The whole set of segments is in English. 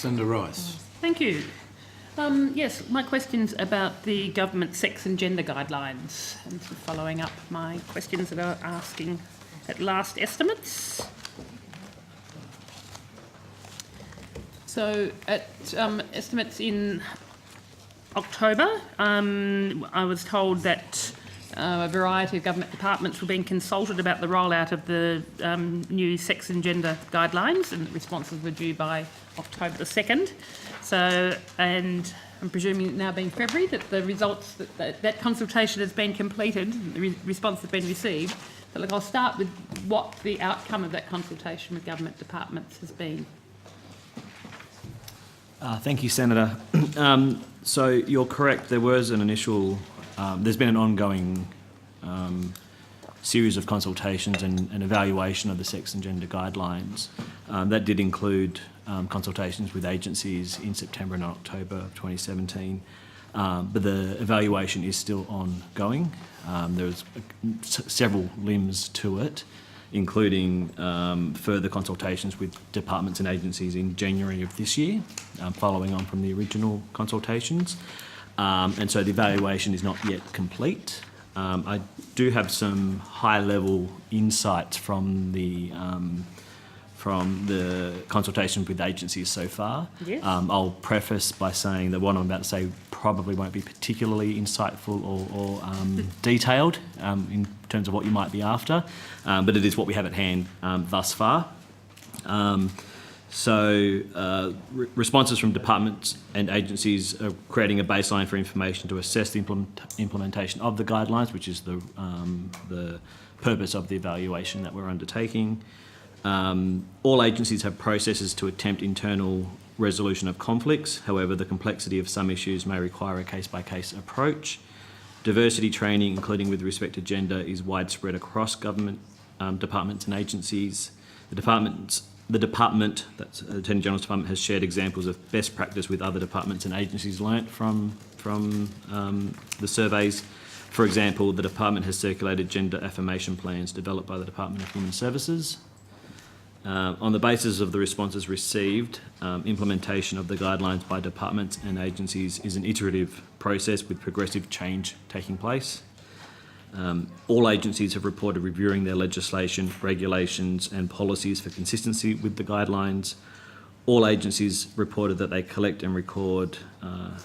Senator Rice. Thank you. Yes, my question's about the government sex and gender guidelines, and following up my questions that I was asking at last estimates. So at estimates in October, I was told that a variety of government departments were being consulted about the rollout of the new sex and gender guidelines, and responses were due by October the 2nd. So, and I'm presuming now being February that the results, that consultation has been completed, the response has been received. So look, I'll start with what the outcome of that consultation with government departments has been. Thank you, Senator. So you're correct, there was an initial, there's been an ongoing series of consultations and evaluation of the sex and gender guidelines. That did include consultations with agencies in September and October of 2017, but the evaluation is still ongoing. There's several limbs to it, including further consultations with departments and agencies in January of this year, following on from the original consultations. And so the evaluation is not yet complete. I do have some high-level insights from the consultation with agencies so far. Yes. I'll preface by saying that what I'm about to say probably won't be particularly insightful or detailed in terms of what you might be after, but it is what we have at hand thus far. Responses from departments and agencies are creating a baseline for information to assess the implementation of the guidelines, which is the purpose of the evaluation that we're undertaking. All agencies have processes to attempt internal resolution of conflicts. However, the complexity of some issues may require a case-by-case approach. Diversity training, including with respect to gender, is widespread across government departments and agencies. The department, that's the Attorney General's Department, has shared examples of best practice with other departments and agencies learnt from the surveys. For example, the department has circulated gender affirmation plans developed by the Department of Human Services. On the basis of the responses received, implementation of the guidelines by departments and agencies is an iterative process with progressive change taking place. All agencies have reported reviewing their legislation, regulations and policies for consistency with the guidelines. All agencies reported that they collect and record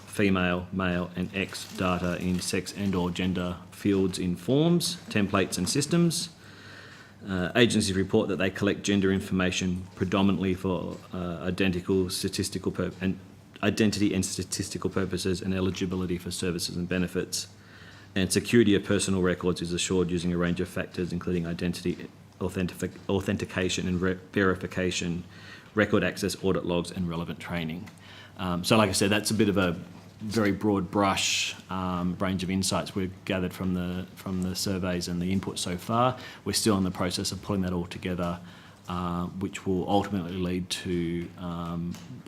female, male and X data in sex and/or gender fields in forms, templates and systems. Agencies report that they collect gender information predominantly for identity and statistical purposes and eligibility for services and benefits. And security of personal records is assured using a range of factors, including identity, authentication and verification, record access, audit logs and relevant training. So like I said, that's a bit of a very broad brush range of insights we've gathered from the surveys and the input so far. We're still in the process of pulling that all together, which will ultimately lead to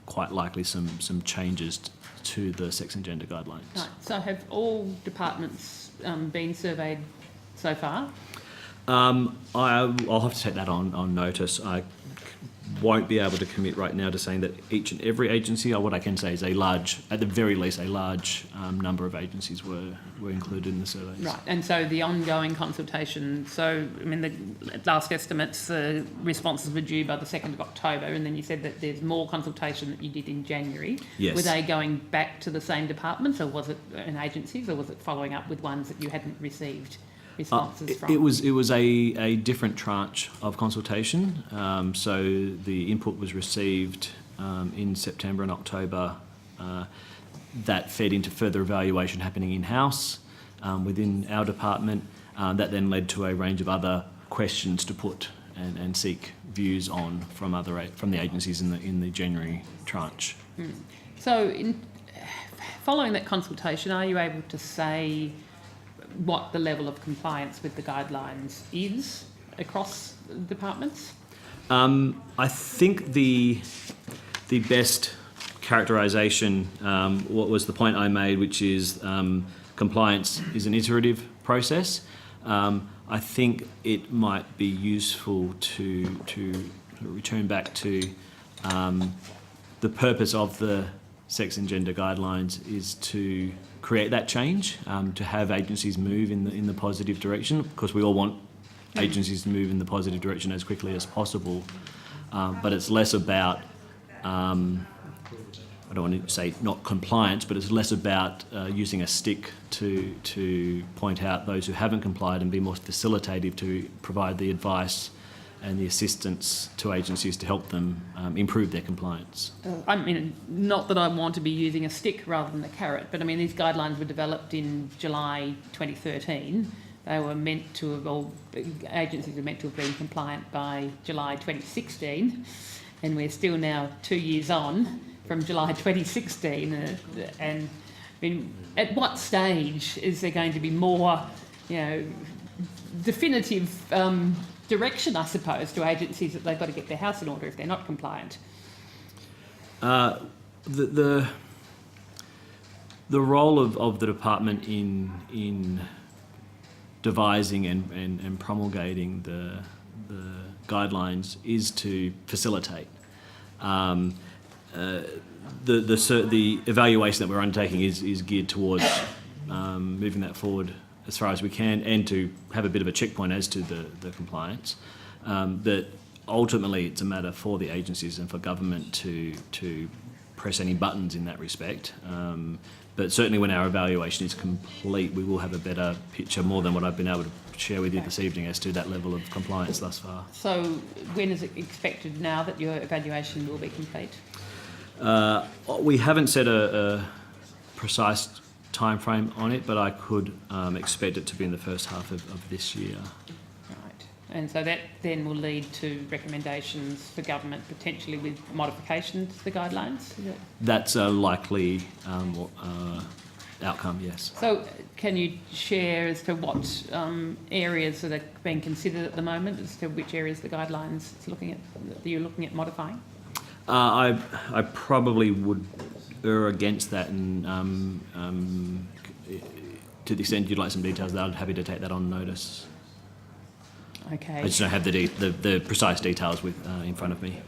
quite likely some changes to the sex and gender guidelines. Right. So have all departments been surveyed so far? I'll have to take that on notice. I won't be able to commit right now to saying that each and every agency, or what I can say is at the very least, a large number of agencies were included in the surveys. Right, and so the ongoing consultation, so I mean the last estimates, the responses were due by the 2nd of October, and then you said that there's more consultation that you did in January. Yes. Were they going back to the same departments, or was it in agencies, or was it following up with ones that you hadn't received responses from? It was a different tranche of consultation. So the input was received in September and October. That fed into further evaluation happening in-house within our department. That then led to a range of other questions to put and seek views on from the agencies in the January tranche. So following that consultation, are you able to say what the level of compliance with the guidelines is across departments? I think the best characterisation, what was the point I made, which is compliance is an iterative process. I think it might be useful to return back to the purpose of the sex and gender guidelines is to create that change, to have agencies move in the positive direction. Of course, we all want agencies to move in the positive direction as quickly as possible, but it's less about, I don't want to say not compliance, but it's less about using a stick to point out those who haven't complied and be more facilitative to provide the advice and the assistance to agencies to help them improve their compliance. I mean, not that I want to be using a stick rather than a carrot, but I mean, these guidelines were developed in July 2013. They were meant to have all, agencies were meant to have been compliant by July 2016, and we're still now 2 years on from July 2016. And I mean, at what stage is there going to be more, definitive direction, I suppose, to agencies that they've got to get their house in order if they're not compliant? The role of the department in devising and promulgating the guidelines is to facilitate. The evaluation that we're undertaking is geared towards moving that forward as far as we can, and to have a bit of a checkpoint as to the compliance. That ultimately it's a matter for the agencies and for government to press any buttons in that respect. But certainly when our evaluation is complete, we will have a better picture, more than what I've been able to share with you this evening, as to that level of compliance thus far. So when is it expected now that your evaluation will be complete? We haven't set a precise time frame on it, but I could expect it to be in the first half of this year. Right. And so that then will lead to recommendations for government, potentially with modifications to the guidelines? Is it? That's a likely outcome, yes. So can you share as to what areas that are being considered at the moment, as to which areas the guidelines you're looking at modifying? I probably would err against that, and to the extent you'd like some details, I'm happy to take that on notice. Okay. I just don't have the precise details in front of me.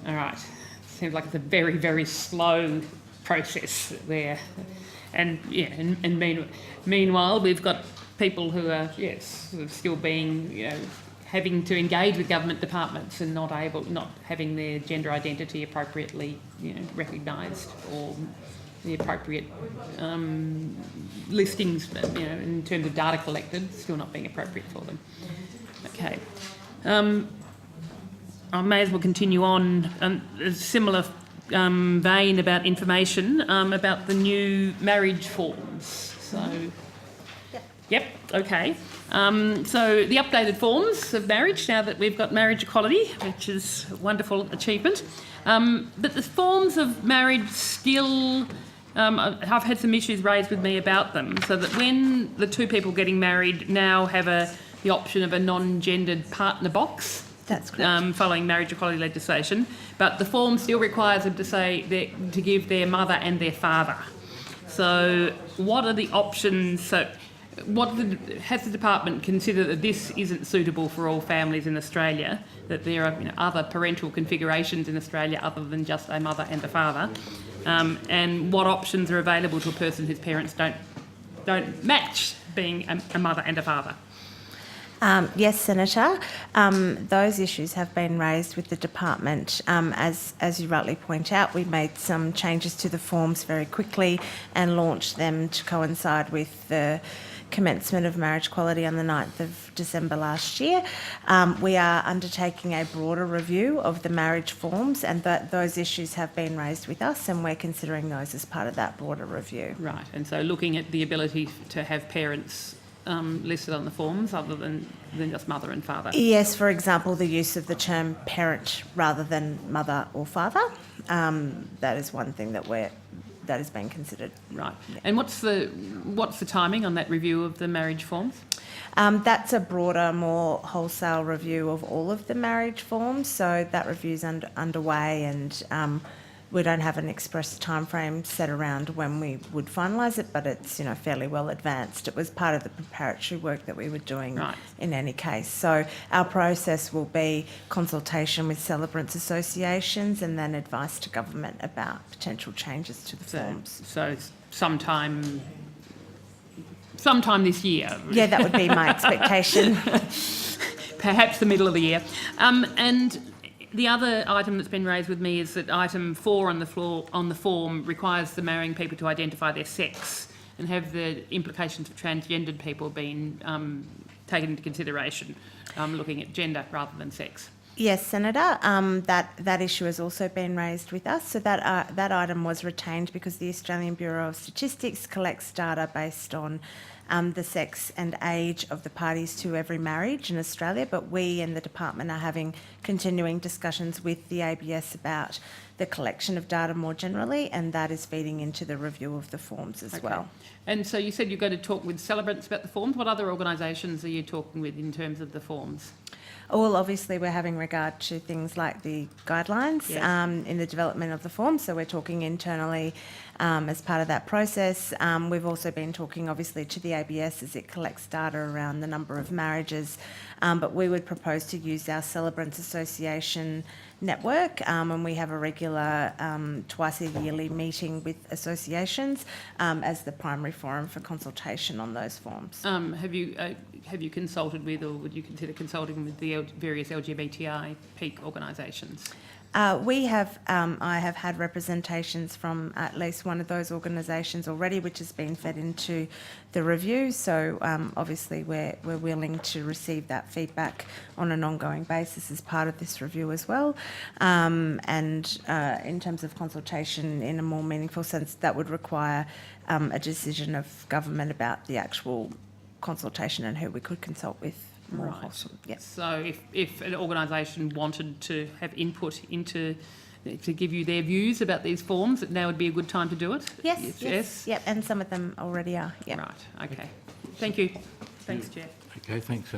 All right. Seems like it's a very, very slow process there. And meanwhile, we've got people who are, sort of still being, having to engage with government departments and not having their gender identity appropriately, recognised, or the appropriate listings, in terms of data collected, still not being appropriate for them. Okay. I may as well continue on a similar vein about information about the new marriage forms. So, yep, okay. So the updated forms of marriage, now that we've got marriage equality, which is a wonderful achievement. But the forms of marriage still, I've had some issues raised with me about them, so that when the two people getting married now have the option of a non-gendered partner box, that's correct. Following marriage equality legislation, but the form still requires them to say to give their mother and their father. So what are the options? So has the department considered that this isn't suitable for all families in Australia, that there are other parental configurations in Australia other than just a mother and a father, and what options are available to a person whose parents don't match being a mother and a father? Yes, Senator. Those issues have been raised with the department. As you rightly point out, we made some changes to the forms very quickly and launched them to coincide with the commencement of marriage equality on the 9th of December last year. We are undertaking a broader review of the marriage forms, and those issues have been raised with us, and we're considering those as part of that broader review. Right, and so looking at the ability to have parents listed on the forms other than just mother and father? Yes, for example, the use of the term parent rather than mother or father. That is one thing that is being considered. Right. And what's the timing on that review of the marriage forms? That's a broader, more wholesale review of all of the marriage forms. So that review's underway, and we don't have an express timeframe set around when we would finalise it, but it's, you know, fairly well advanced. It was part of the preparatory work that we were doing Right. in any case. So our process will be consultation with celebrants associations and then advice to government about potential changes to the forms. So sometime this year. Yeah, that would be my expectation. Perhaps the middle of the year. And the other item that's been raised with me is that item 4 on the form requires the marrying people to identify their sex, and have the implications for transgendered people been taken into consideration, looking at gender rather than sex. Yes, Senator. That issue has also been raised with us. So that item was retained because the Australian Bureau of Statistics collects data based on the sex and age of the parties to every marriage in Australia. But we and the department are having continuing discussions with the ABS about the collection of data more generally, and that is feeding into the review of the forms as well. And so you said you're going to talk with celebrants about the forms. What other organisations are you talking with in terms of the forms? Well, obviously, we're having regard to things like the guidelines Yes. in the development of the form. So we're talking internally as part of that process. We've also been talking, obviously, to the ABS as it collects data around the number of marriages. But we would propose to use our Celebrants Association network, and we have a regular twice a yearly meeting with associations as the primary forum for consultation on those forms. Have you consulted with, or would you consider consulting with the various LGBTI peak organisations? I have had representations from at least one of those organisations already, which has been fed into the review. So obviously we're willing to receive that feedback on an ongoing basis as part of this review as well. And in terms of consultation in a more meaningful sense, that would require a decision of government about the actual consultation and who we could consult with. More Right. wholesome. Yes. So if an organisation wanted to have input into, to give you their views about these forms, now would be a good time to do it? Yes. Yep. And some of them already are. Yeah. Right, okay. Thank you. Thanks, Chair. Okay, thanks.